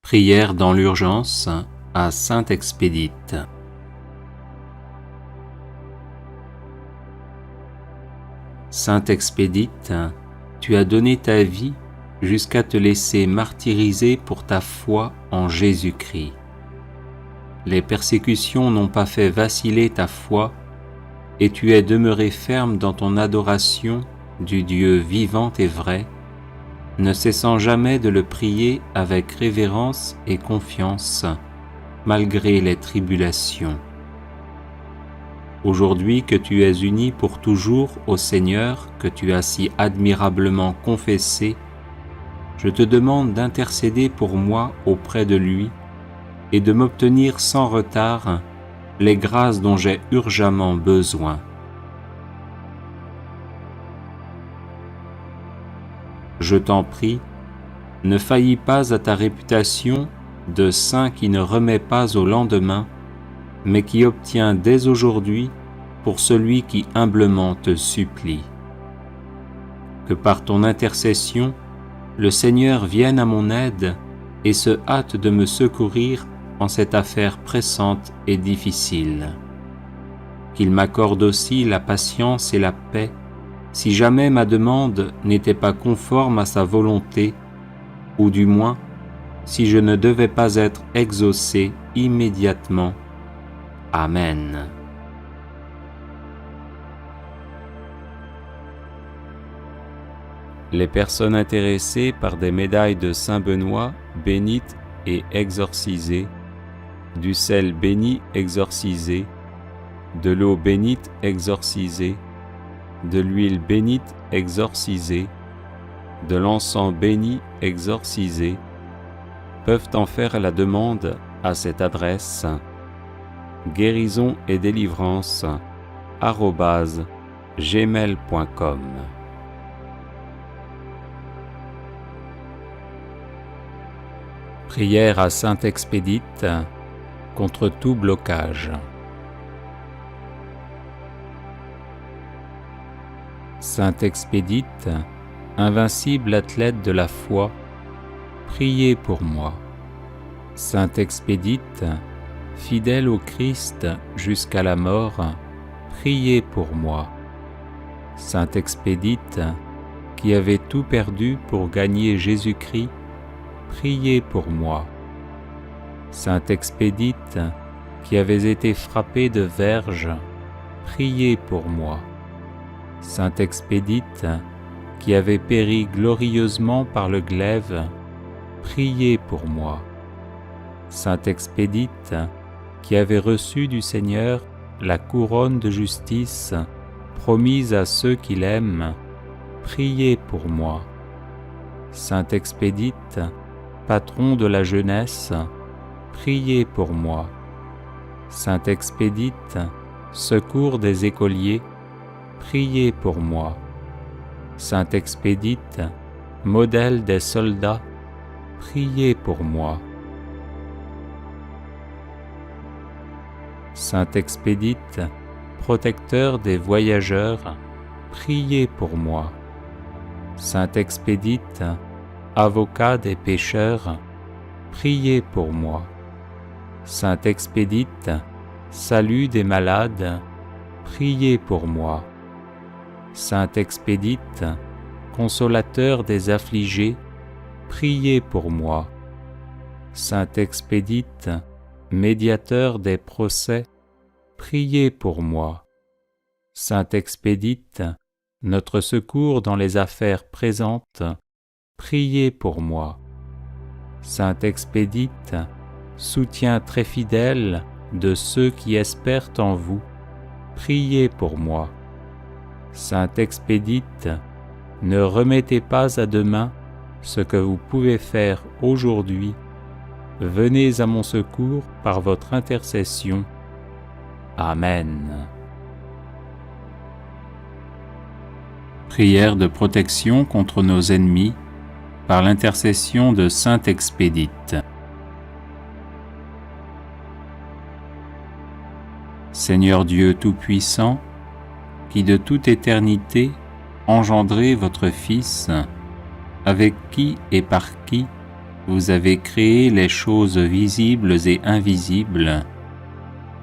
Prière dans l'urgence à Sainte Expédite. Sainte Expédite, tu as donné ta vie jusqu'à te laisser martyriser pour ta foi en Jésus-Christ. Les persécutions n'ont pas fait vaciller ta foi et tu es demeuré ferme dans ton adoration du Dieu vivant et vrai, ne cessant jamais de le prier avec révérence et confiance, malgré les tribulations. Aujourd'hui que tu es uni pour toujours au Seigneur, que tu as si admirablement confessé, je te demande d'intercéder pour moi auprès de lui et de m'obtenir sans retard les grâces dont j'ai urgemment besoin. Je t'en prie, ne faillis pas à ta réputation de saint qui ne remet pas au lendemain, mais qui obtient dès aujourd'hui pour celui qui humblement te supplie. Que par ton intercession, le Seigneur vienne à mon aide et se hâte de me secourir en cette affaire pressante et difficile. Qu'il m'accorde aussi la patience et la paix, si jamais ma demande n'était pas conforme à sa volonté, ou du moins, si je ne devais pas être exaucé immédiatement. Amen. Les personnes intéressées par des médailles de Saint Benoît bénites et exorcisées, du sel béni exorcisé, de l'eau bénite exorcisée, de l'huile bénite exorcisée, de l'encens béni exorcisé, peuvent en faire la demande à cette adresse guérison et délivrance @gmail.com. Prière à Sainte Expédite contre tout blocage. Sainte Expédite, invincible athlète de la foi, priez pour moi. Sainte Expédite, fidèle au Christ jusqu'à la mort, priez pour moi. Sainte Expédite, qui avait tout perdu pour gagner Jésus-Christ, priez pour moi. Sainte Expédite, qui avait été frappée de verge, priez pour moi. Sainte Expédite, qui avait péri glorieusement par le glaive, priez pour moi. Sainte Expédite, qui avait reçu du Seigneur la couronne de justice promise à ceux qui l'aiment, priez pour moi. Sainte Expédite, patron de la jeunesse, priez pour moi. Sainte Expédite, secours des écoliers, priez pour moi. Sainte Expédite, modèle des soldats, priez pour moi. Sainte Expédite, protecteur des voyageurs, priez pour moi. Sainte Expédite, avocat des pécheurs, priez pour moi. Sainte Expédite, salut des malades, priez pour moi. Sainte Expédite, consolateur des affligés, priez pour moi. Sainte Expédite, médiateur des procès, priez pour moi. Sainte Expédite, notre secours dans les affaires présentes, priez pour moi. Sainte Expédite, soutien très fidèle de ceux qui espèrent en vous, priez pour moi. Sainte Expédite, ne remettez pas à demain ce que vous pouvez faire aujourd'hui. Venez à mon secours par votre intercession. Amen. Prière de protection contre nos ennemis par l'intercession de Sainte Expédite. Seigneur Dieu Tout-Puissant, qui de toute éternité engendrez votre Fils, avec qui et par qui Vous avez créé les choses visibles et invisibles.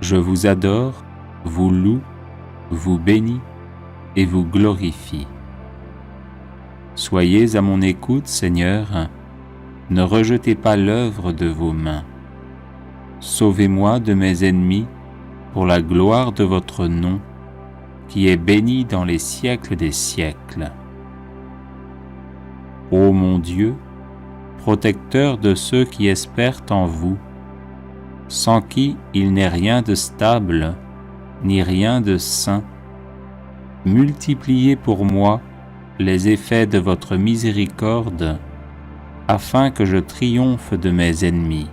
Je vous adore, vous loue, vous bénis et vous glorifie. Soyez à mon écoute, Seigneur, ne rejetez pas l'œuvre de vos mains. Sauvez-moi de mes ennemis pour la gloire de votre nom, qui est béni dans les siècles des siècles. Ô mon Dieu, protecteur de ceux qui espèrent en vous, sans qui il n'est rien de stable, ni rien de saint, multipliez pour moi les effets de votre miséricorde, afin que je triomphe de mes ennemis.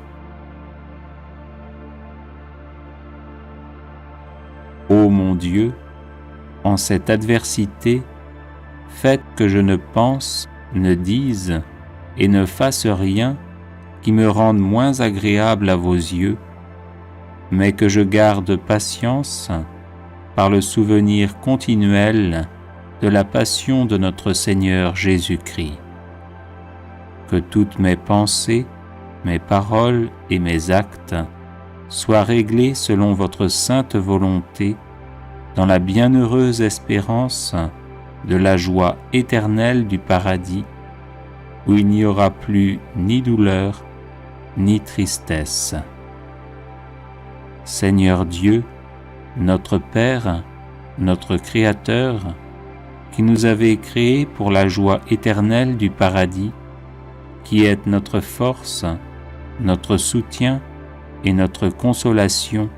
Ô mon Dieu, en cette adversité, faites que je ne pense, ne dise et ne fasse rien qui me rende moins agréable à vos yeux, mais que je garde patience par le souvenir continuel de la passion de notre Seigneur Jésus-Christ. Que toutes mes pensées, mes paroles et mes actes soient réglés selon votre sainte volonté, dans la bienheureuse espérance de la joie éternelle du paradis, où il n'y aura plus ni douleur, ni tristesse. Seigneur Dieu, notre Père, notre Créateur, qui nous avez créés pour la joie éternelle du paradis, qui êtes notre force, notre soutien et notre consolation,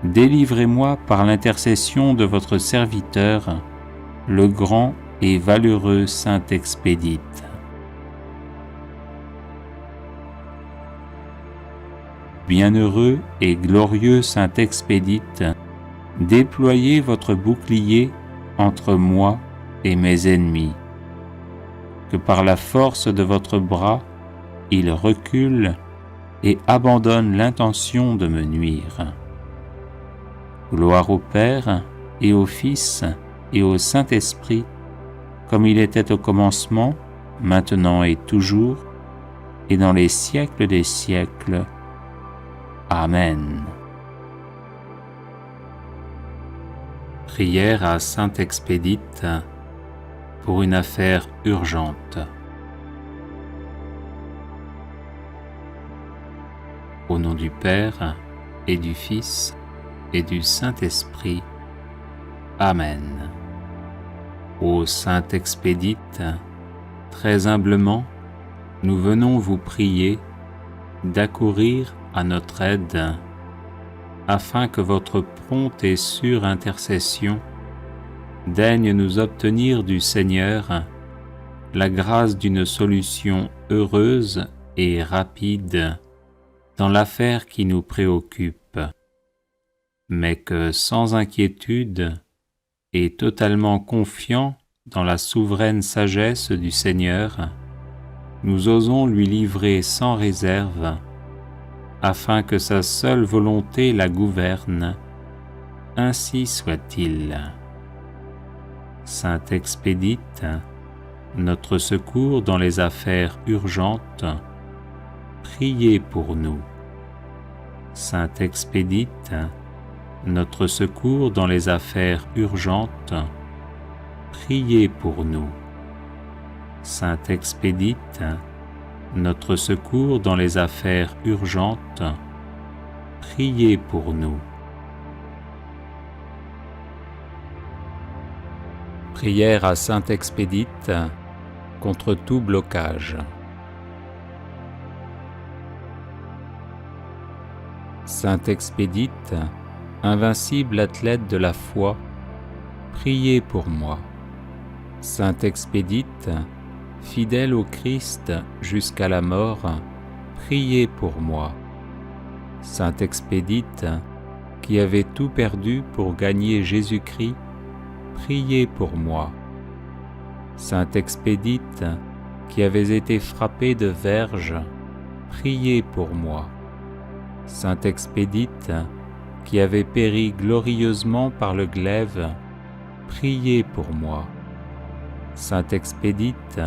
délivrez-moi par l'intercession de votre serviteur, le grand et valeureux Saint Expédite. Bienheureux et glorieux Saint Expédite, déployez votre bouclier entre moi et mes ennemis, que par la force de votre bras, il recule et abandonne l'intention de me nuire. Gloire au Père et au Fils et au Saint-Esprit, comme il était au commencement, maintenant et toujours, et dans les siècles des siècles. Amen. Prière à Saint Expédite pour une affaire urgente. Au nom du Père et du Fils et du Saint-Esprit. Amen. Ô Saint Expédite, très humblement, nous venons vous prier d'accourir à notre aide, afin que votre prompte et sûre intercession daigne nous obtenir du Seigneur la grâce d'une solution heureuse et rapide dans l'affaire qui nous préoccupe, mais que sans inquiétude et totalement confiants dans la souveraine sagesse du Seigneur, nous osons lui livrer sans réserve, afin que sa seule volonté la gouverne. Ainsi soit-il. Saint Expédite, notre secours dans les affaires urgentes, priez pour nous. Saint Expédite, notre secours dans les affaires urgentes, priez pour nous. Saint Expédite, notre secours dans les affaires urgentes, priez pour nous. Prière à Saint Expédite contre tout blocage. Saint Expédite, invincible athlète de la foi, priez pour moi. Saint Expédite, fidèle au Christ jusqu'à la mort, priez pour moi. Saint Expédite, qui avait tout perdu pour gagner Jésus-Christ, priez pour moi. Saint Expédite, qui avait été frappé de verge, priez pour moi. Saint Expédite, qui avait péri glorieusement par le glaive, priez pour moi. Saint Expédite,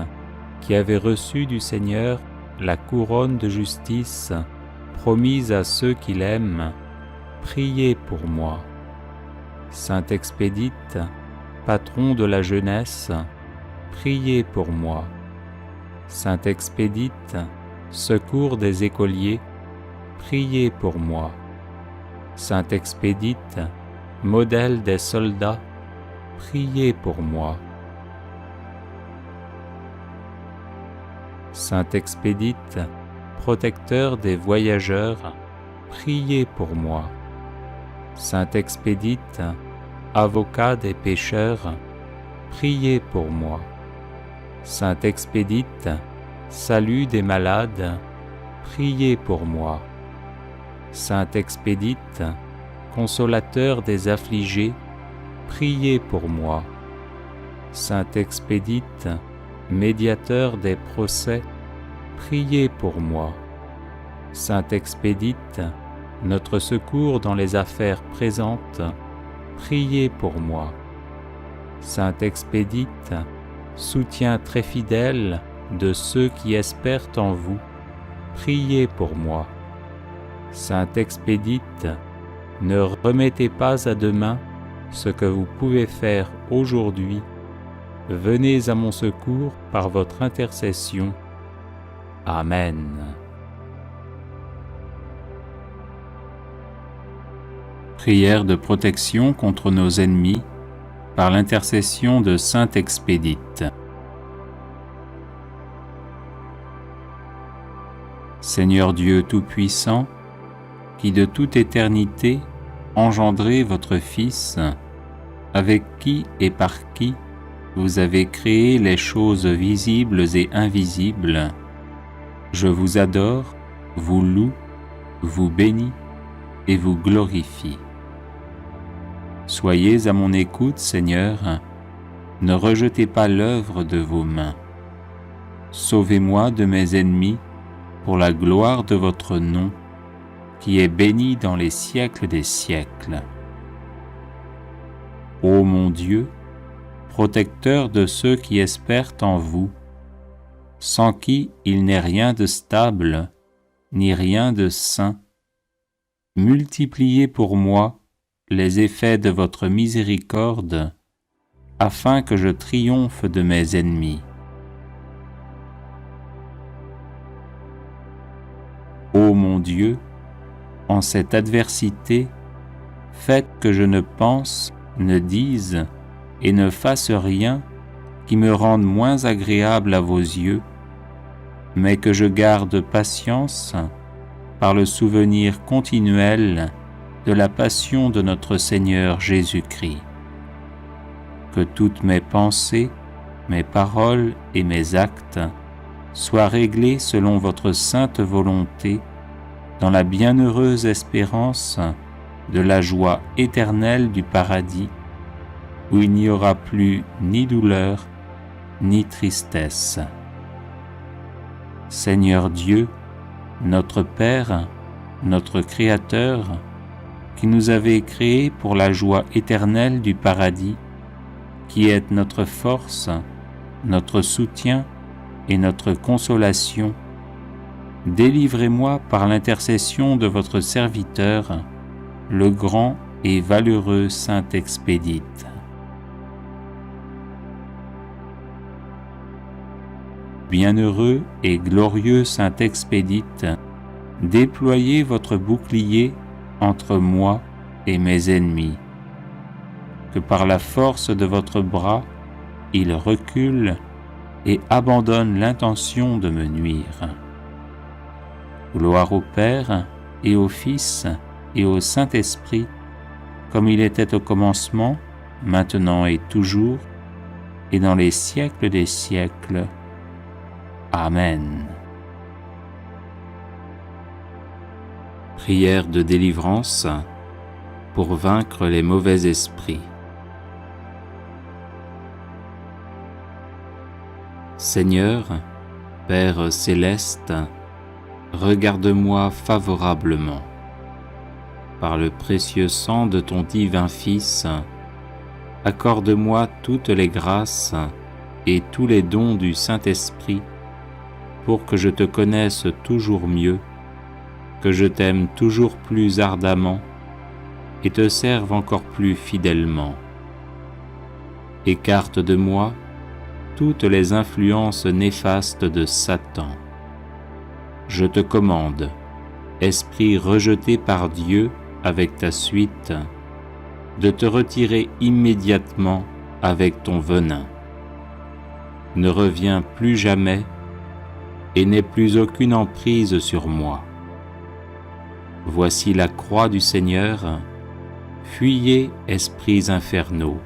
qui avait reçu du Seigneur la couronne de justice promise à ceux qui l'aiment, priez pour moi. Saint Expédite, patron de la jeunesse, priez pour moi. Saint Expédite, secours des écoliers, priez pour moi. Saint Expédite, modèle des soldats, priez pour moi. Saint Expédite, protecteur des voyageurs, priez pour moi. Saint Expédite, avocat des pécheurs, priez pour moi. Saint Expédite, salut des malades, priez pour moi. Saint Expédite, consolateur des affligés, priez pour moi. Saint Expédite, médiateur des procès, priez pour moi. Saint Expédite, notre secours dans les affaires présentes, priez pour moi. Saint Expédite, soutien très fidèle de ceux qui espèrent en vous, priez pour moi. Saint Expédite, ne remettez pas à demain ce que vous pouvez faire aujourd'hui. Venez à mon secours par votre intercession. Amen. Prière de protection contre nos ennemis par l'intercession de Saint Expédite. Seigneur Dieu Tout-Puissant, qui de toute éternité engendrez votre Fils, avec qui et par qui vous avez créé les choses visibles et invisibles, je vous adore, vous loue, vous bénis et vous glorifie. Soyez à mon écoute, Seigneur, ne rejetez pas l'œuvre de vos mains. Sauvez-moi de mes ennemis pour la gloire de votre nom, qui est béni dans les siècles des siècles. Ô mon Dieu, protecteur de ceux qui espèrent en vous, sans qui il n'est rien de stable, ni rien de saint, multipliez pour moi les effets de votre miséricorde, afin que je triomphe de mes ennemis. Ô mon Dieu, en cette adversité, faites que je ne pense, ne dise et ne fasse rien qui me rende moins agréable à vos yeux, mais que je garde patience par le souvenir continuel de la passion de notre Seigneur Jésus-Christ. Que toutes mes pensées, mes paroles et mes actes soient réglés selon votre sainte volonté, dans la bienheureuse espérance de la joie éternelle du paradis, où il n'y aura plus ni douleur, ni tristesse. Seigneur Dieu, notre Père, notre Créateur, qui nous avez créés pour la joie éternelle du paradis, qui êtes notre force, notre soutien et notre consolation, délivrez-moi par l'intercession de votre serviteur, le grand et valeureux Saint Expédite. Bienheureux et glorieux Saint Expédite, déployez votre bouclier entre moi et mes ennemis, que par la force de votre bras, il recule et abandonne l'intention de me nuire. Gloire au Père et au Fils et au Saint-Esprit, comme il était au commencement, maintenant et toujours, et dans les siècles des siècles. Amen. Prière de délivrance pour vaincre les mauvais esprits. Seigneur, Père céleste, regarde-moi favorablement. Par le précieux sang de ton divin Fils, accorde-moi toutes les grâces et tous les dons du Saint-Esprit, pour que je te connaisse toujours mieux, que je t'aime toujours plus ardemment et te serve encore plus fidèlement. Écarte de moi toutes les influences néfastes de Satan. Je te commande, esprit rejeté par Dieu avec ta suite, de te retirer immédiatement avec ton venin. Ne reviens plus jamais et n'aie plus aucune emprise sur moi. Voici la croix du Seigneur, fuyez, esprits infernaux.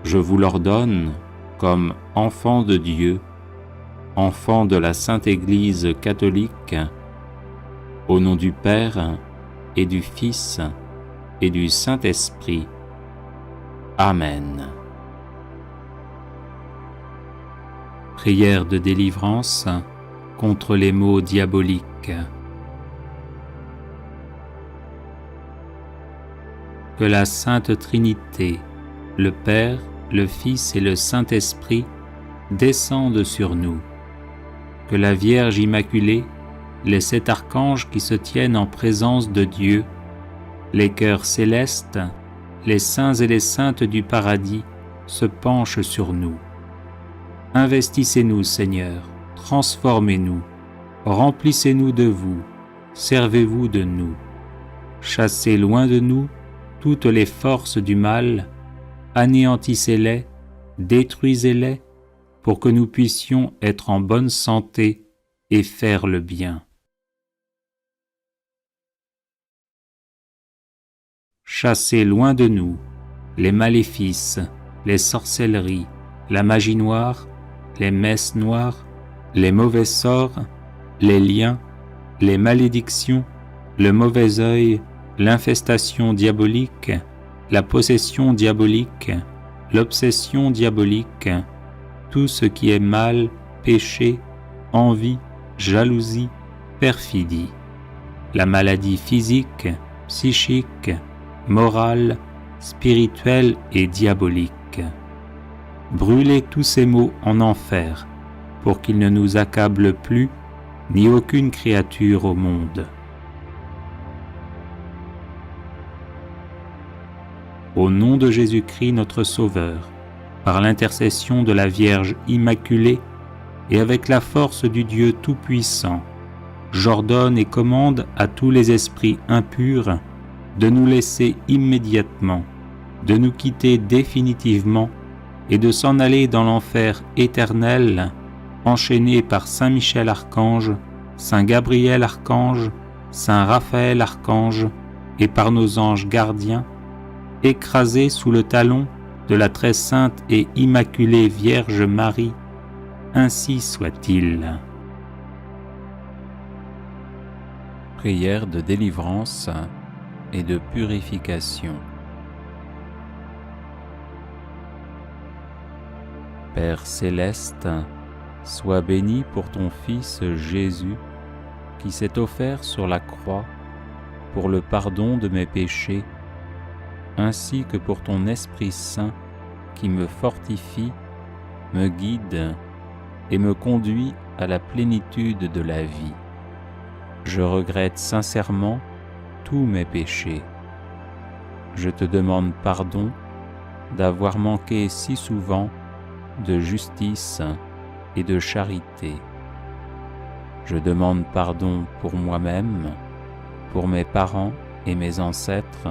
Je vous l'ordonne comme enfants de Dieu, enfants de la Sainte Église catholique, au nom du Père et du Fils et du Saint-Esprit. Amen. Prière de délivrance contre les maux diaboliques. Que la Sainte Trinité, le Père, le Fils et le Saint-Esprit descendent sur nous. Que la Vierge Immaculée, les 7 archanges qui se tiennent en présence de Dieu, les cœurs célestes, les saints et les saintes du paradis se penchent sur nous. Investissez-nous, Seigneur, transformez-nous, remplissez-nous de vous, servez-vous de nous. Chassez loin de nous toutes les forces du mal, anéantissez-les, détruisez-les, pour que nous puissions être en bonne santé et faire le bien. Chassez loin de nous les maléfices, les sorcelleries, la magie noire, les messes noires, les mauvais sorts, les liens, les malédictions, le mauvais œil, l'infestation diabolique, la possession diabolique, l'obsession diabolique, tout ce qui est mal, péché, envie, jalousie, perfidie, la maladie physique, psychique, morale, spirituelle et diabolique. Brûlez tous ces maux en enfer, pour qu'ils ne nous accablent plus, ni aucune créature au monde. Au nom de Jésus-Christ notre Sauveur, par l'intercession de la Vierge Immaculée et avec la force du Dieu Tout-Puissant, j'ordonne et commande à tous les esprits impurs de nous laisser immédiatement, de nous quitter définitivement et de s'en aller dans l'enfer éternel, enchaînés par Saint Michel Archange, Saint Gabriel Archange, Saint Raphaël Archange et par nos anges gardiens, écrasés sous le talon de la très sainte et immaculée Vierge Marie, ainsi soit-il. Prière de délivrance et de purification. Père céleste, sois béni pour ton Fils Jésus, qui s'est offert sur la croix pour le pardon de mes péchés, ainsi que pour ton Esprit Saint qui me fortifie, me guide et me conduit à la plénitude de la vie. Je regrette sincèrement tous mes péchés. Je te demande pardon d'avoir manqué si souvent de justice et de charité. Je demande pardon pour moi-même, pour mes parents et mes ancêtres,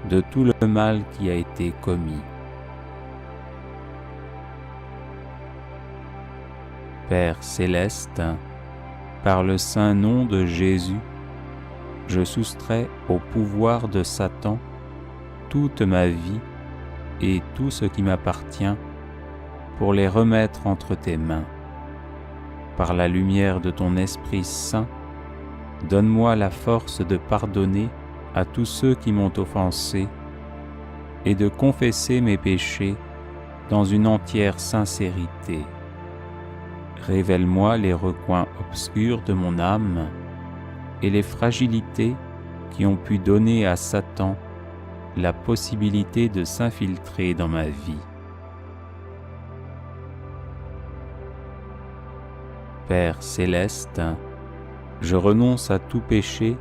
de tout le mal qui a été commis. Père céleste, par le saint nom de Jésus, je soustrais au pouvoir de Satan toute ma vie et tout ce qui m'appartient pour les remettre entre tes mains. Par la lumière de ton Esprit Saint, donne-moi la force de pardonner à tous ceux qui m'ont offensé et de confesser mes péchés dans une entière sincérité. Révèle-moi les recoins obscurs de mon âme et les fragilités qui ont pu donner à Satan la possibilité de s'infiltrer dans ma vie. Père céleste, je renonce à tout péché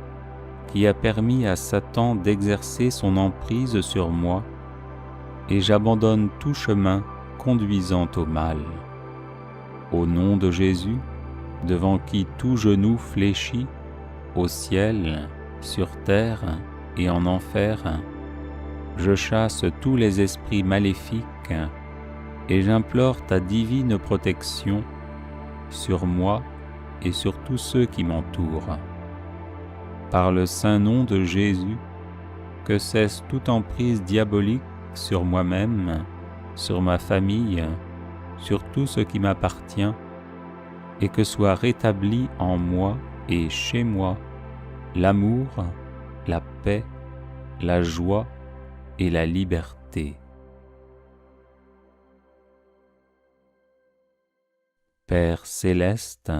qui a permis à Satan d'exercer son emprise sur moi et j'abandonne tout chemin conduisant au mal. Au nom de Jésus, devant qui tout genou fléchit, au ciel, sur terre et en enfer, je chasse tous les esprits maléfiques et j'implore ta divine protection sur moi et sur tous ceux qui m'entourent. Par le saint nom de Jésus, que cesse toute emprise diabolique sur moi-même, sur ma famille, sur tout ce qui m'appartient, et que soit rétabli en moi et chez moi l'amour, la paix, la joie et la liberté. Père céleste,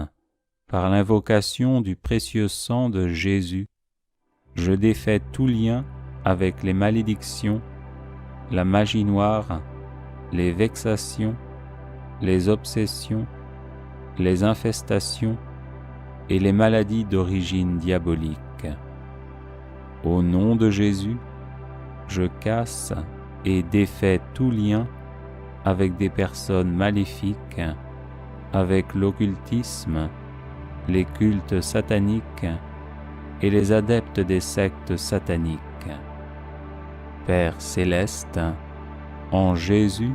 par l'invocation du précieux sang de Jésus, je défais tout lien avec les malédictions, la magie noire, les vexations, les obsessions, les infestations et les maladies d'origine diabolique. Au nom de Jésus, je casse et défais tout lien avec des personnes maléfiques, avec l'occultisme, les cultes sataniques et les adeptes des sectes sataniques. Père céleste, en Jésus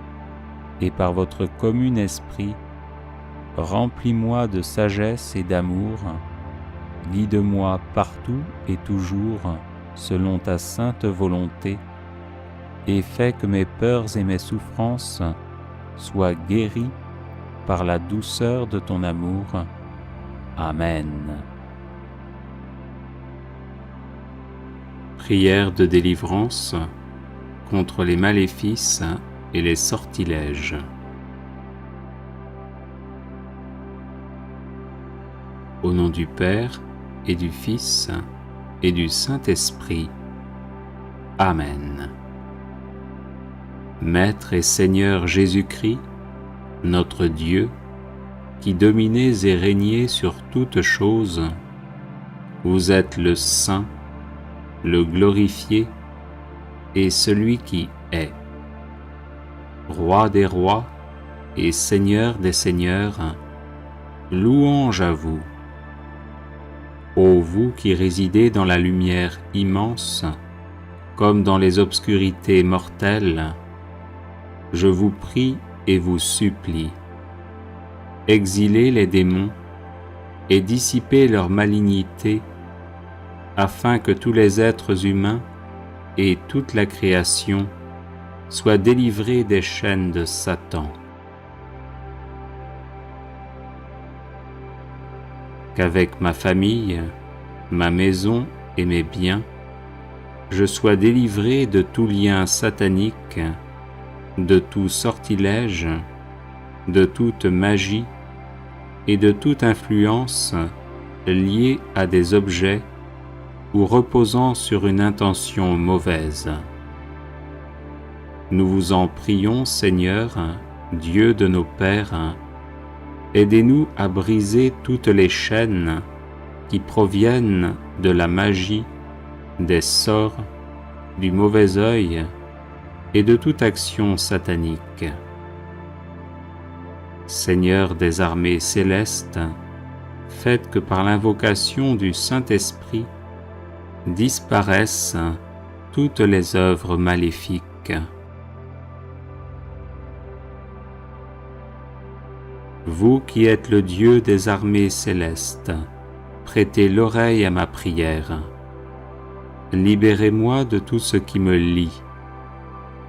et par votre commun esprit, remplis-moi de sagesse et d'amour, guide-moi partout et toujours selon ta sainte volonté, et fais que mes peurs et mes souffrances soient guéries par la douceur de ton amour. Amen. Prière de délivrance contre les maléfices et les sortilèges. Au nom du Père et du Fils et du Saint-Esprit. Amen. Maître et Seigneur Jésus-Christ, notre Dieu, qui dominez et régnez sur toutes choses, vous êtes le Saint, le glorifié et celui qui est. Roi des rois et Seigneur des seigneurs, louange à vous. Ô vous qui résidez dans la lumière immense, comme dans les obscurités mortelles, je vous prie et vous supplie, exilez les démons et dissipez leur malignité, afin que tous les êtres humains et toute la création soient délivrés des chaînes de Satan. Qu'avec ma famille, ma maison et mes biens, je sois délivré de tout lien satanique, de tout sortilège, de toute magie et de toute influence liée à des objets ou reposant sur une intention mauvaise. Nous vous en prions, Seigneur, Dieu de nos pères, aidez-nous à briser toutes les chaînes qui proviennent de la magie, des sorts, du mauvais œil et de toute action satanique. Seigneur des armées célestes, faites que par l'invocation du Saint-Esprit disparaissent toutes les œuvres maléfiques. Vous qui êtes le Dieu des armées célestes, prêtez l'oreille à ma prière. Libérez-moi de tout ce qui me lie,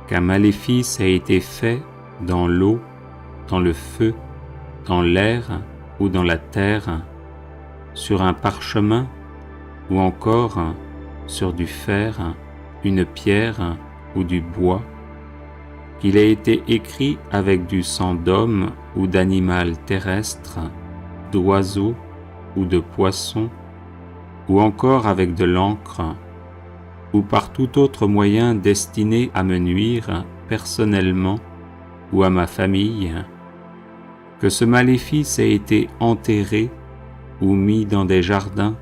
qu'un maléfice a été fait dans l'eau, dans le feu, dans l'air ou dans la terre, sur un parchemin ou encore sur du fer, une pierre ou du bois, qu'il a été écrit avec du sang d'homme ou d'animal terrestre, d'oiseau ou de poisson, ou encore avec de l'encre, ou par tout autre moyen destiné à me nuire personnellement ou à ma famille, que ce maléfice ait été enterré ou mis dans des jardins,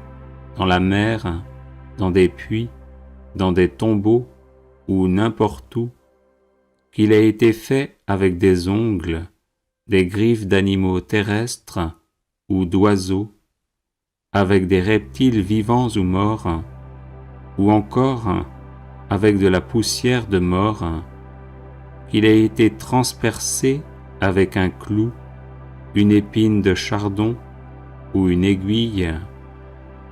dans la mer, dans des puits, dans des tombeaux ou n'importe où, qu'il ait été fait avec des ongles, des griffes d'animaux terrestres ou d'oiseaux, avec des reptiles vivants ou morts, ou encore avec de la poussière de mort, qu'il ait été transpercé avec un clou, une épine de chardon ou une aiguille,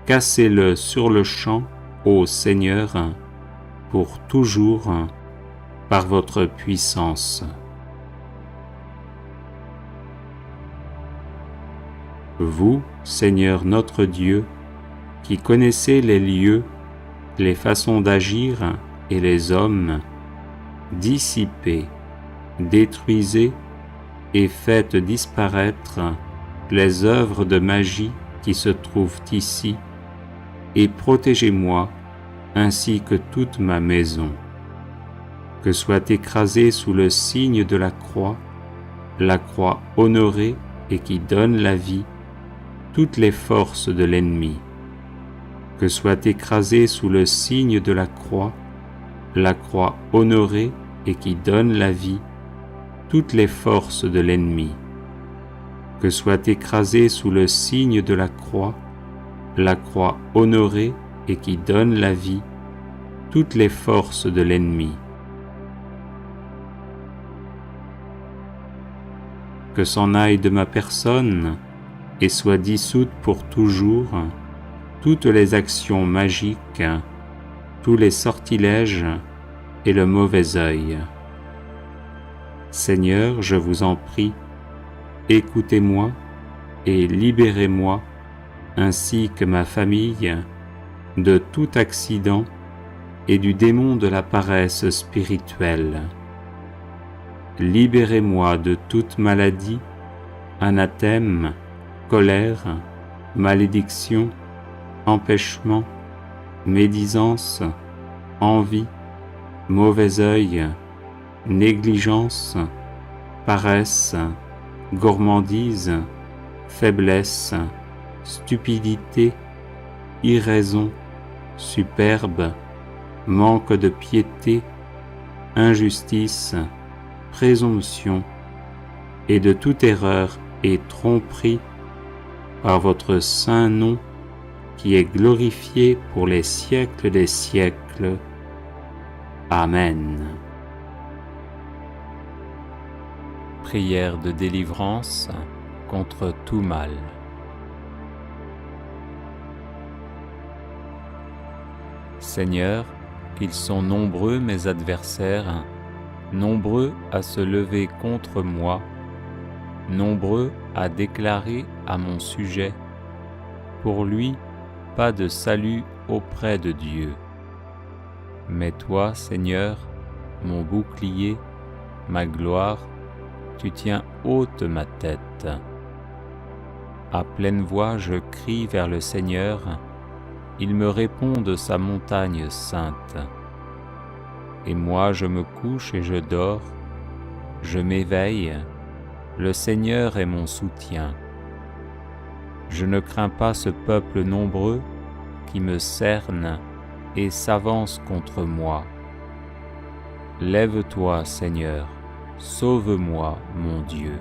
cassez-le sur le champ, ô Seigneur, pour toujours, par votre puissance. Vous, Seigneur notre Dieu, qui connaissez les lieux, les façons d'agir et les hommes, dissipez, détruisez et faites disparaître les œuvres de magie qui se trouvent ici, et protégez-moi ainsi que toute ma maison. Que soit écrasée sous le signe de la croix honorée et qui donne la vie, toutes les forces de l'ennemi. Que soit écrasée sous le signe de la croix honorée et qui donne la vie, toutes les forces de l'ennemi. Que soit écrasée sous le signe de la croix honorée et qui donne la vie, toutes les forces de l'ennemi. Que s'en aille de ma personne et soit dissoute pour toujours toutes les actions magiques, tous les sortilèges et le mauvais œil. Seigneur, je vous en prie, écoutez-moi et libérez-moi, ainsi que ma famille, de tout accident et du démon de la paresse spirituelle. Libérez-moi de toute maladie, anathème, colère, malédiction, empêchement, médisance, envie, mauvais œil, négligence, paresse, gourmandise, faiblesse, stupidité, irraison, superbe, manque de piété, injustice, présomption, et de toute erreur et tromperie, par votre saint nom, qui est glorifié pour les siècles des siècles. Amen. Prière de délivrance contre tout mal. Seigneur, qu'ils sont nombreux mes adversaires, nombreux à se lever contre moi, nombreux à déclarer à mon sujet, pour lui, pas de salut auprès de Dieu. Mais toi, Seigneur, mon bouclier, ma gloire, tu tiens haute ma tête. À pleine voix, je crie vers le Seigneur, il me répond de sa montagne sainte. Et moi, je me couche et je dors, je m'éveille, le Seigneur est mon soutien. Je ne crains pas ce peuple nombreux qui me cerne et s'avance contre moi. Lève-toi, Seigneur, sauve-moi, mon Dieu.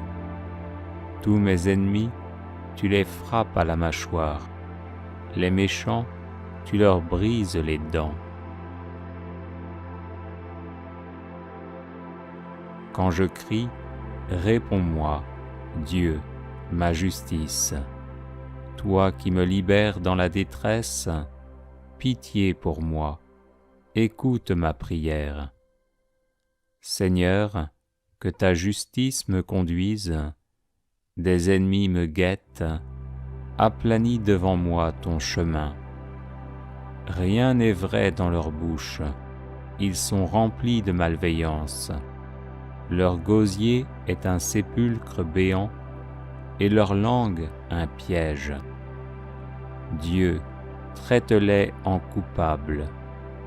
Tous mes ennemis, tu les frappes à la mâchoire. Les méchants, tu leur brises les dents. Quand je crie, réponds-moi, Dieu, ma justice. Toi qui me libères dans la détresse, pitié pour moi, écoute ma prière. Seigneur, que ta justice me conduise, des ennemis me guettent, aplanis devant moi ton chemin. Rien n'est vrai dans leur bouche, ils sont remplis de malveillance. Leur gosier est un sépulcre béant, et leur langue un piège. Dieu, traite-les en coupables,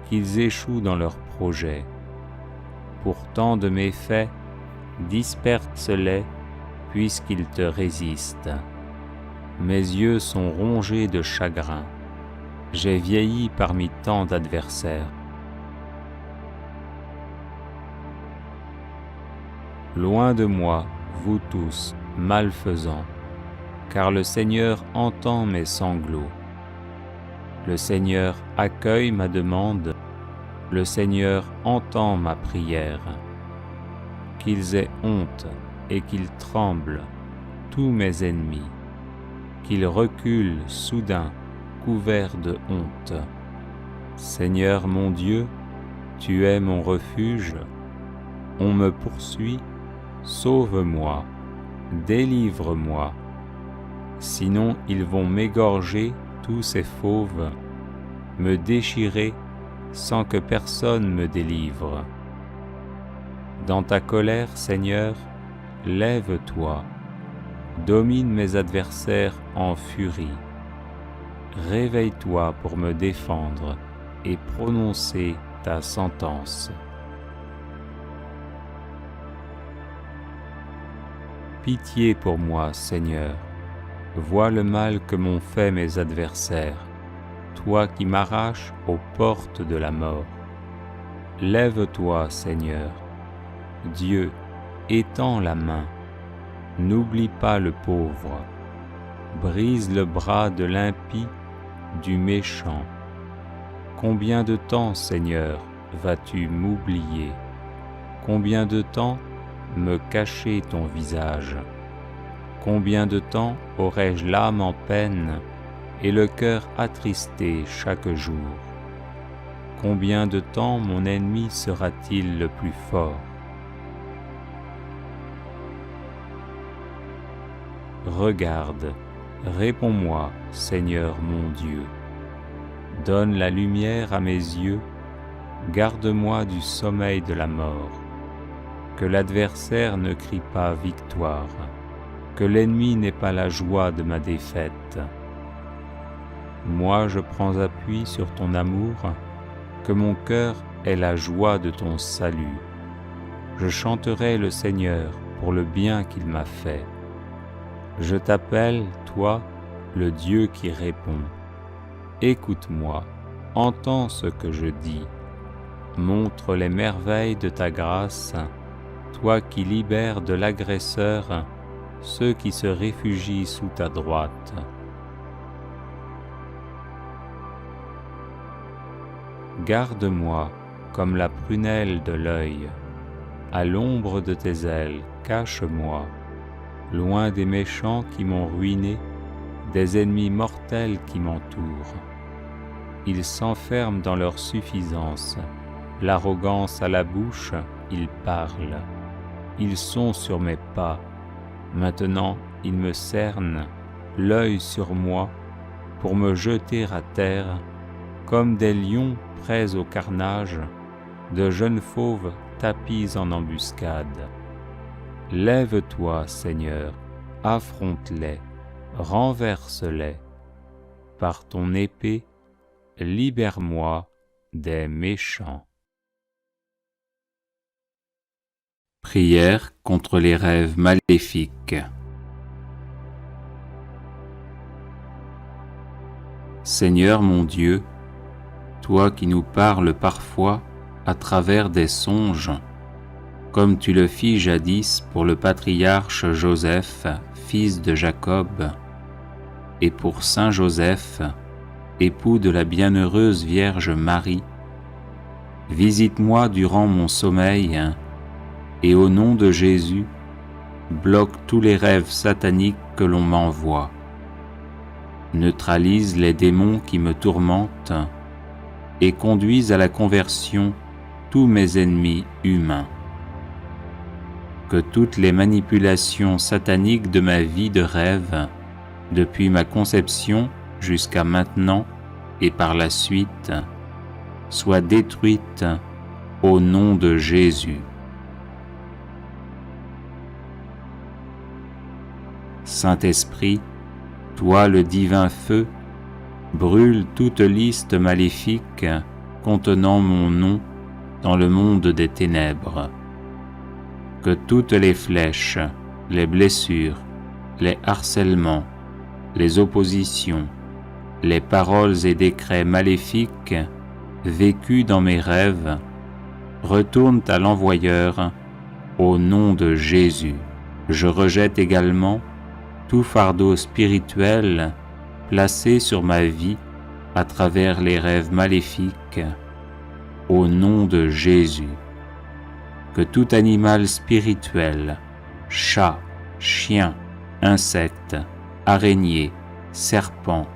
qu'ils échouent dans leurs projets. Pour tant de méfaits, disperse-les puisqu'ils te résistent. Mes yeux sont rongés de chagrin. J'ai vieilli parmi tant d'adversaires. Loin de moi, vous tous, malfaisants, car le Seigneur entend mes sanglots. Le Seigneur accueille ma demande, le Seigneur entend ma prière. Qu'ils aient honte et qu'ils tremblent, tous mes ennemis, qu'ils reculent soudain, couverts de honte. Seigneur mon Dieu, tu es mon refuge, on me poursuit, sauve-moi, délivre-moi. Sinon ils vont m'égorger tous ces fauves, me déchirer sans que personne me délivre. Dans ta colère, Seigneur, lève-toi, domine mes adversaires en furie. Réveille-toi pour me défendre et prononcer ta sentence. Pitié pour moi, Seigneur, vois le mal que m'ont fait mes adversaires, toi qui m'arraches aux portes de la mort. Lève-toi, Seigneur. Dieu, étends la main, n'oublie pas le pauvre, brise le bras de l'impie, du méchant. Combien de temps, Seigneur, vas-tu m'oublier? Combien de temps me cacher ton visage? Combien de temps aurai-je l'âme en peine et le cœur attristé chaque jour? Combien de temps mon ennemi sera-t-il le plus fort? Regarde, réponds-moi, Seigneur mon Dieu. Donne la lumière à mes yeux, garde-moi du sommeil de la mort. Que l'adversaire ne crie pas victoire, que l'ennemi n'ait pas la joie de ma défaite. Moi je prends appui sur ton amour, que mon cœur ait la joie de ton salut. Je chanterai le Seigneur pour le bien qu'il m'a fait. Je t'appelle, toi, le Dieu qui répond. Écoute-moi, entends ce que je dis. Montre les merveilles de ta grâce, toi qui libères de l'agresseur ceux qui se réfugient sous ta droite. Garde-moi comme la prunelle de l'œil. À l'ombre de tes ailes, cache-moi, loin des méchants qui m'ont ruiné, des ennemis mortels qui m'entourent. Ils s'enferment dans leur suffisance, l'arrogance à la bouche, ils parlent. Ils sont sur mes pas, maintenant ils me cernent, l'œil sur moi, pour me jeter à terre, comme des lions prêts au carnage, de jeunes fauves tapis en embuscade. Lève-toi, Seigneur, affronte-les, renverse-les. Par ton épée, libère-moi des méchants. Prière contre les rêves maléfiques. Seigneur mon Dieu, toi qui nous parles parfois à travers des songes, comme tu le fis jadis pour le patriarche Joseph, fils de Jacob, et pour saint Joseph, époux de la bienheureuse Vierge Marie, visite-moi durant mon sommeil, et au nom de Jésus, bloque tous les rêves sataniques que l'on m'envoie. Neutralise les démons qui me tourmentent et conduise à la conversion tous mes ennemis humains. Que toutes les manipulations sataniques de ma vie de rêve, depuis ma conception jusqu'à maintenant et par la suite, soient détruites au nom de Jésus. Saint-Esprit, toi le divin feu, brûle toute liste maléfique contenant mon nom dans le monde des ténèbres. Que toutes les flèches les blessures, les harcèlements, les oppositions, les paroles et décrets maléfiques vécus dans mes rêves retournent à l'envoyeur au nom de Jésus. Je rejette également tout fardeau spirituel placé sur ma vie à travers les rêves maléfiques au nom de Jésus. Que tout animal spirituel, chat, chien, insecte, araignée, serpent,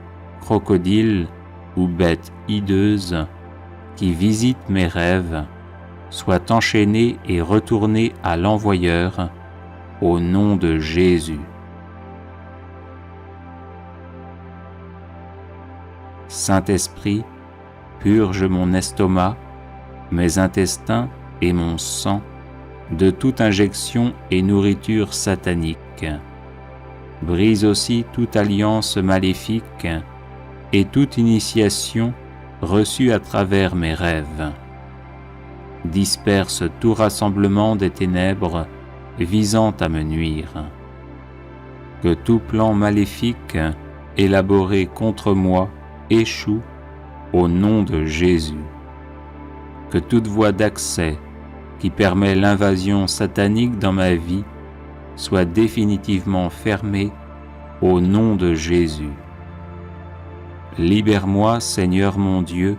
crocodile ou bête hideuse qui visite mes rêves soit enchaîné et retourné à l'envoyeur au nom de Jésus. Saint-Esprit, purge mon estomac, mes intestins et mon sang de toute injection et nourriture satanique. Brise aussi toute alliance maléfique et toute initiation reçue à travers mes rêves. Disperse tout rassemblement des ténèbres visant à me nuire. Que tout plan maléfique élaboré contre moi échoue au nom de Jésus. Que toute voie d'accès qui permet l'invasion satanique dans ma vie soit définitivement fermée au nom de Jésus. Libère-moi, Seigneur mon Dieu,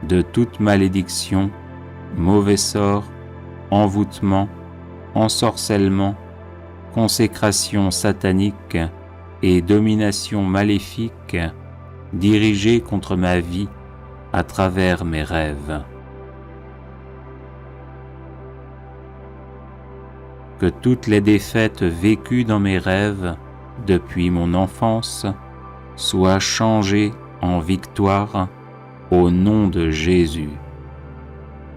de toute malédiction, mauvais sort, envoûtement, ensorcellement, consécration satanique et domination maléfique dirigée contre ma vie à travers mes rêves. Que toutes les défaites vécues dans mes rêves depuis mon enfance soient changées en victoire au nom de Jésus.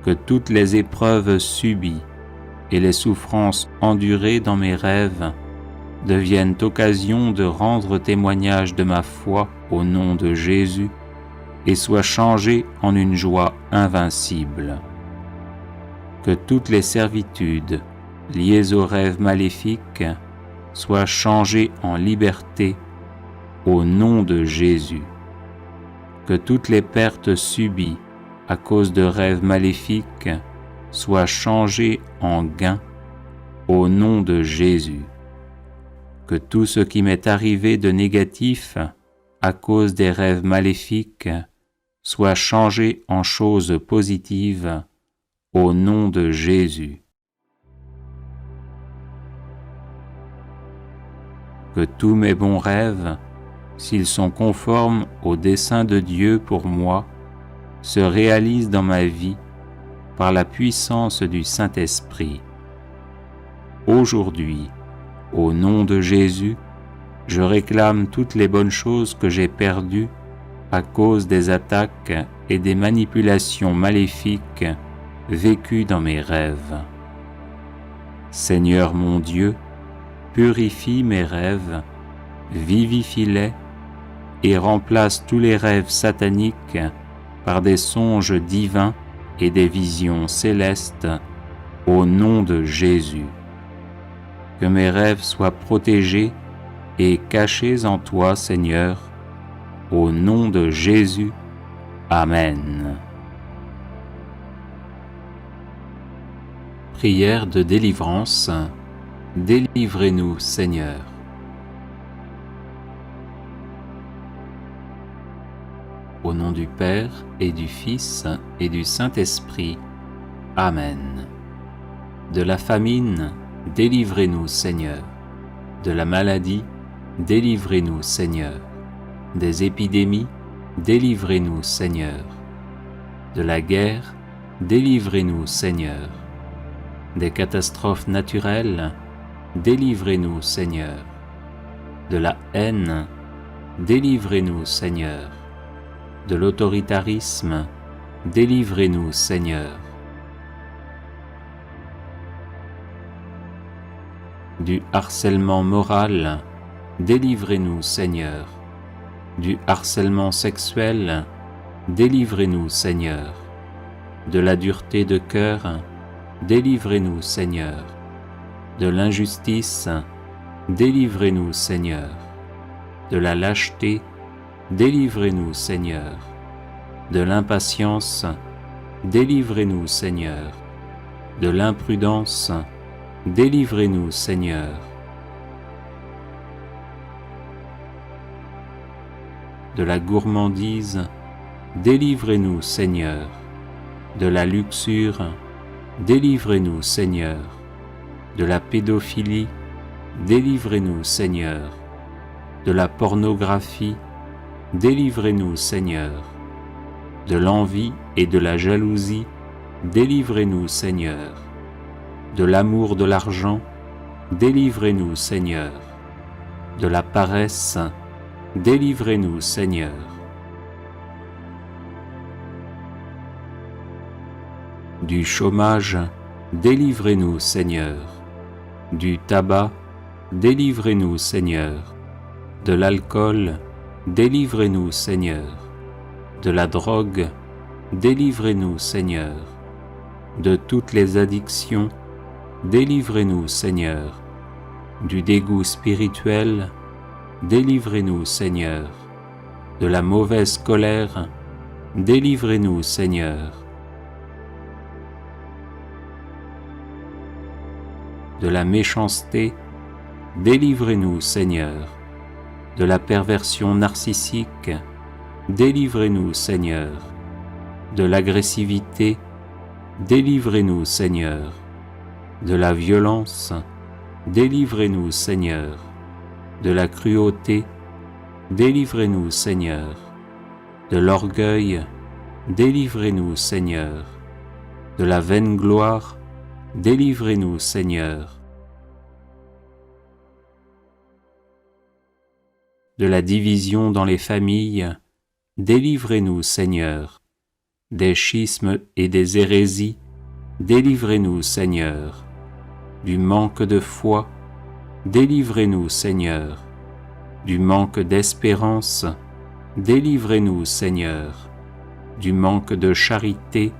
Que toutes les épreuves subies et les souffrances endurées dans mes rêves deviennent occasion de rendre témoignage de ma foi au nom de Jésus et soient changées en une joie invincible. Que toutes les servitudes liées aux rêves maléfiques soient changées en liberté au nom de Jésus. Que toutes les pertes subies à cause de rêves maléfiques soient changées en gains au nom de Jésus. Que tout ce qui m'est arrivé de négatif à cause des rêves maléfiques soit changé en choses positives au nom de Jésus. Que tous mes bons rêves, s'ils sont conformes au dessein de Dieu pour moi, se réalisent dans ma vie par la puissance du Saint-Esprit. Aujourd'hui, au nom de Jésus, je réclame toutes les bonnes choses que j'ai perdues à cause des attaques et des manipulations maléfiques vécues dans mes rêves. Seigneur mon Dieu, purifie mes rêves, vivifie-les et remplace tous les rêves sataniques par des songes divins et des visions célestes au nom de Jésus. Que mes rêves soient protégés et cachés en toi, Seigneur, au nom de Jésus. Amen. Prière de délivrance. Délivrez-nous, Seigneur. Au nom du Père et du Fils et du Saint-Esprit. Amen. De la famine, délivrez-nous, Seigneur. De la maladie, délivrez-nous, Seigneur. Des épidémies, délivrez-nous, Seigneur. De la guerre, délivrez-nous, Seigneur. Des catastrophes naturelles, délivrez-nous, Seigneur. De la haine, délivrez-nous, Seigneur. De l'autoritarisme, délivrez-nous, Seigneur. Du harcèlement moral, délivrez-nous, Seigneur. Du harcèlement sexuel, délivrez-nous, Seigneur. De la dureté de cœur, délivrez-nous, Seigneur. De l'injustice, délivrez-nous Seigneur. De la lâcheté, délivrez-nous Seigneur. De l'impatience, délivrez-nous Seigneur. De l'imprudence, délivrez-nous Seigneur. De la gourmandise, délivrez-nous Seigneur. De la luxure, délivrez-nous Seigneur. De la pédophilie, délivrez-nous Seigneur. De la pornographie, délivrez-nous Seigneur. De l'envie et de la jalousie, délivrez-nous Seigneur. De l'amour de l'argent, délivrez-nous Seigneur. De la paresse, délivrez-nous Seigneur. Du chômage, délivrez-nous Seigneur. Du tabac, délivrez-nous Seigneur. De l'alcool, délivrez-nous Seigneur. De la drogue, délivrez-nous Seigneur. De toutes les addictions, délivrez-nous Seigneur. Du dégoût spirituel, délivrez-nous Seigneur. De la mauvaise colère, délivrez-nous Seigneur. De la méchanceté, délivrez-nous Seigneur. De la perversion narcissique, délivrez-nous Seigneur. De l'agressivité, délivrez-nous Seigneur. De la violence, délivrez-nous Seigneur. De la cruauté, délivrez-nous Seigneur. De l'orgueil, délivrez-nous Seigneur. De la vaine gloire, délivrez-nous Seigneur. De la division dans les familles, délivrez-nous Seigneur. Des schismes et des hérésies, délivrez-nous Seigneur. Du manque de foi, délivrez-nous Seigneur. Du manque d'espérance, délivrez-nous Seigneur. Du manque de charité,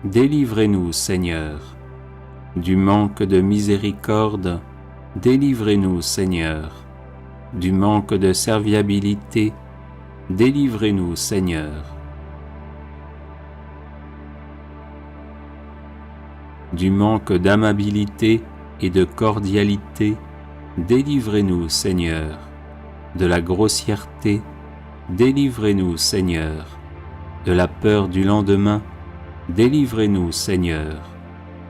délivrez-nous Seigneur. Du manque de miséricorde, délivrez-nous Seigneur. Du manque de serviabilité, délivrez-nous Seigneur. Du manque d'amabilité et de cordialité, délivrez-nous Seigneur. De la grossièreté, délivrez-nous Seigneur. De la peur du lendemain, délivrez-nous Seigneur.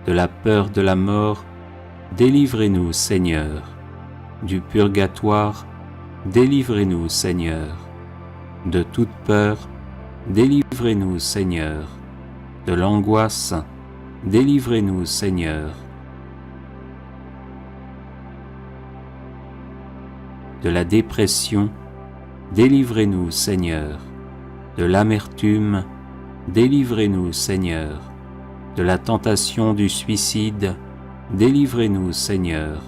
De la peur de la mort, délivrez-nous Seigneur. Du purgatoire, délivrez-nous Seigneur. De toute peur, délivrez-nous Seigneur. De l'angoisse, délivrez-nous Seigneur. De la dépression, délivrez-nous Seigneur. De l'amertume, délivrez-nous Seigneur. De la tentation du suicide, délivrez-nous Seigneur.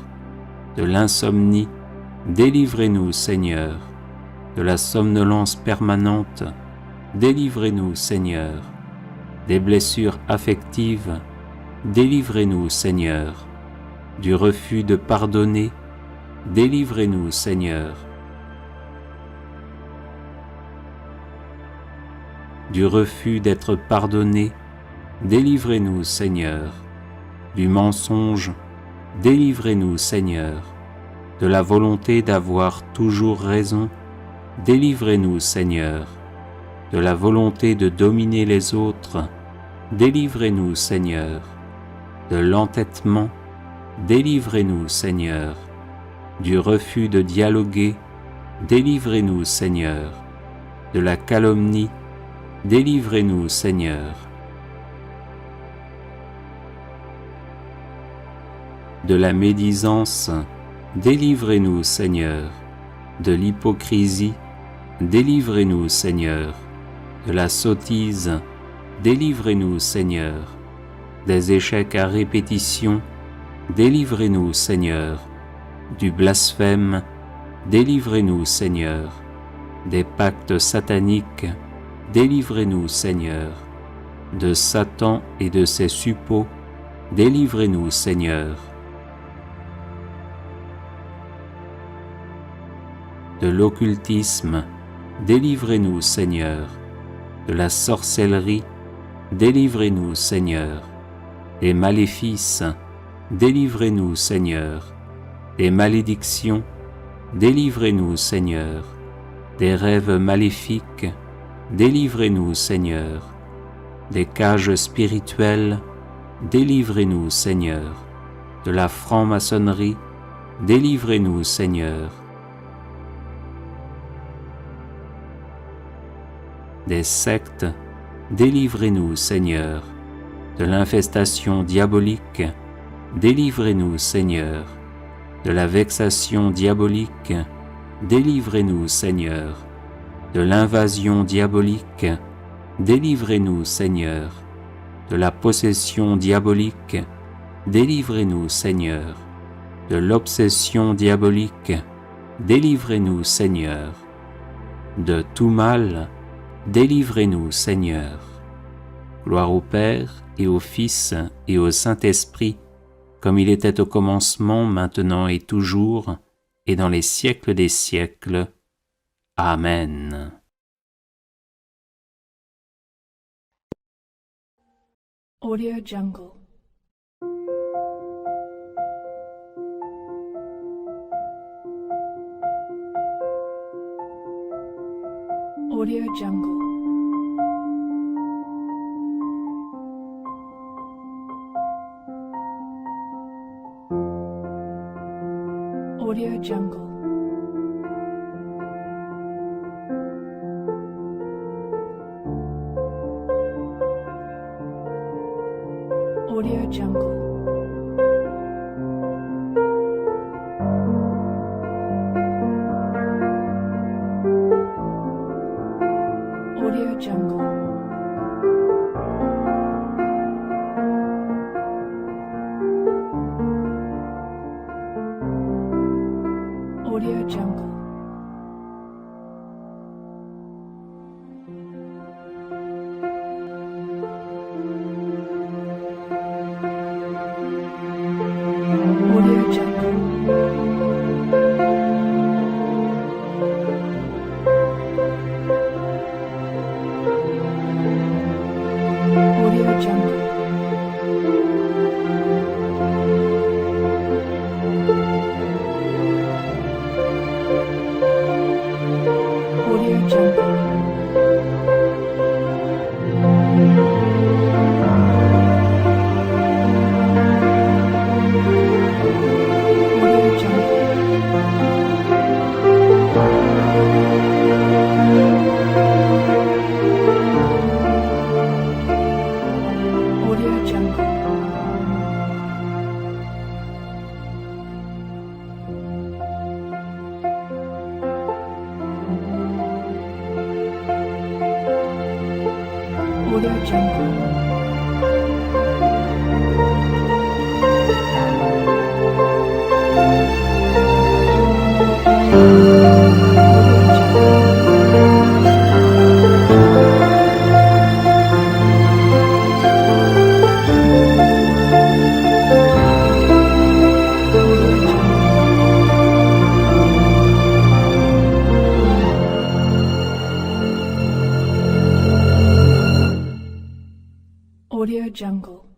De l'insomnie, délivrez-nous Seigneur. De la somnolence permanente, délivrez-nous Seigneur. Des blessures affectives, délivrez-nous Seigneur. Du refus de pardonner, délivrez-nous Seigneur. Du refus d'être pardonné, délivrez-nous Seigneur. Du mensonge, délivrez-nous Seigneur. De la volonté d'avoir toujours raison, délivrez-nous Seigneur. De la volonté de dominer les autres, délivrez-nous Seigneur. De l'entêtement, délivrez-nous Seigneur. Du refus de dialoguer, délivrez-nous Seigneur. De la calomnie, délivrez-nous Seigneur. De la médisance, délivrez-nous Seigneur. De l'hypocrisie, délivrez-nous Seigneur. De la sottise, délivrez-nous Seigneur. Des échecs à répétition, délivrez-nous Seigneur. Du blasphème, délivrez-nous Seigneur. Des pactes sataniques, délivrez-nous Seigneur. De Satan et de ses suppôts, délivrez-nous Seigneur. de l'occultisme, délivrez-nous Seigneur, de la sorcellerie, délivrez-nous Seigneur, des maléfices, délivrez-nous Seigneur, des malédictions, délivrez-nous Seigneur, des rêves maléfiques, délivrez-nous Seigneur, des cages spirituelles, délivrez-nous Seigneur, de la franc-maçonnerie, délivrez-nous Seigneur, des sectes, délivrez-nous Seigneur, de l'infestation diabolique, délivrez-nous Seigneur, de la vexation diabolique, délivrez-nous Seigneur, de l'invasion diabolique, délivrez-nous Seigneur, de la possession diabolique, délivrez-nous Seigneur, de l'obsession diabolique, délivrez-nous Seigneur, de tout mal, délivrez-nous Seigneur. Gloire au Père et au Fils et au Saint-Esprit, comme il était au commencement, maintenant et toujours, et dans les siècles des siècles. Amen. Audio Jungle. Audio Jungle. Audio Jungle. Audio Jungle. Audio Jungle. Audio Jungle. Audio Jungle. Audio Jungle. Audio Jungle. Audio Jungle. Audio Jungle.